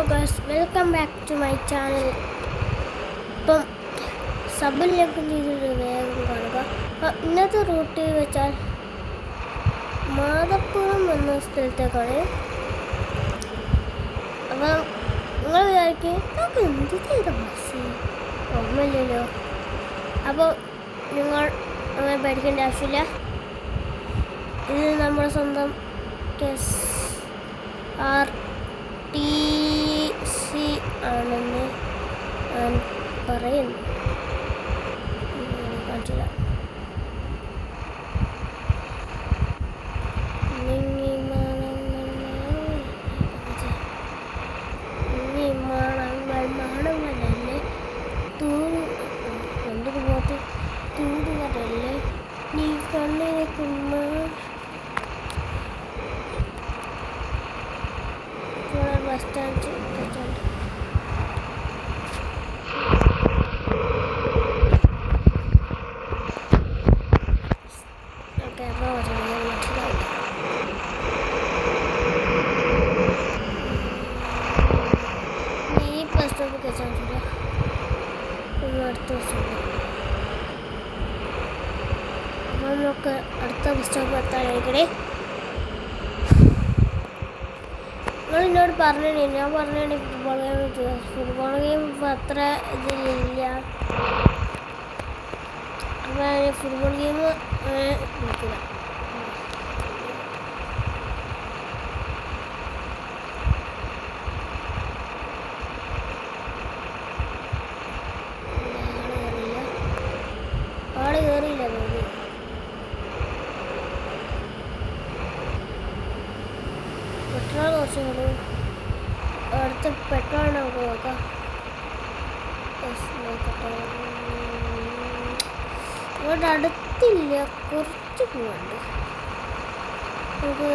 Guys, welcome back to my channel. ഇപ്പം സബിലേക്ക് ചെയ്തിട്ട് വേഗം കാണുക. അപ്പം ഇന്നത്തെ റൂട്ട് വെച്ചാൽ മാതപ്പുറം എന്ന സ്ഥലത്തേക്കാണ്. അപ്പം നിങ്ങൾ വിചാരിക്കും നമുക്ക് എന്ത് ചെയ്ത ബസ് ഓർമ്മയില്ലല്ലോ. അപ്പോൾ നിങ്ങൾ അങ്ങനെ പേടിക്കേണ്ട ആവശ്യമില്ല. ഇത് നമ്മുടെ സ്വന്തം KSRTC ആണെന്ന് ഞാൻ പറയുന്നു. കാണിച്ചില്ല. തൂടുകടല്ലേ നീ കണ്ണിരിക്കുന്ന ബസ് സ്റ്റാൻഡ്. ഓക്കെ, അപ്പോൾ ഈ ബസ് സ്റ്റോപ്പ് കയറ്റാൻ അടുത്ത ബസ് സ്റ്റോപ്പ്. നമുക്ക് അടുത്ത ബസ് സ്റ്റോപ്പ് എത്താനായിക്കണേ. നിങ്ങൾ എന്നോട് പറഞ്ഞു, ഞാൻ പറഞ്ഞു ഫുട്ബോൾ ഗെയിം ഇപ്പോൾ അത്ര ഇതിലില്ല. അപ്പോൾ ഫുട്ബോൾ ഗെയിം നോക്കില്ല. ആള് കയറിയില്ല തോന്നി. പെട്രോൾ കുറച്ചും കൂടി അടുത്ത പെട്രോൾ നമുക്ക് നോക്കാം. ഇവിടെ അടുത്തില്ല, കുറച്ച് പോവാണ്ട്. നമുക്ക്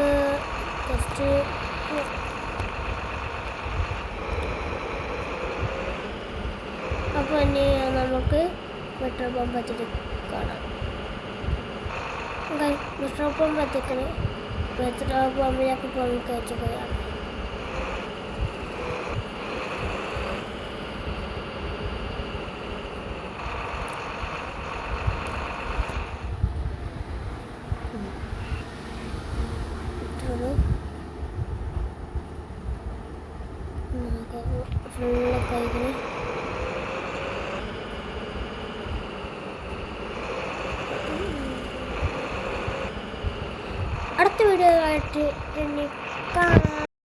കുറച്ച് അപ്പോൾ ഇനി നമുക്ക് പെട്രോൾ പമ്പ് എത്തിയിട്ട് കാണാം. പെട്രോൾ പമ്പ് എത്തിക്കണേ. പെട്രോൾ പമ്പിലേക്ക് പോകാൻ കഴിച്ചു പോയാണ്. ഫുള്ള് കഴിക്കണേ. അടുത്ത വീഡിയോ ആയിട്ട് കാണാം.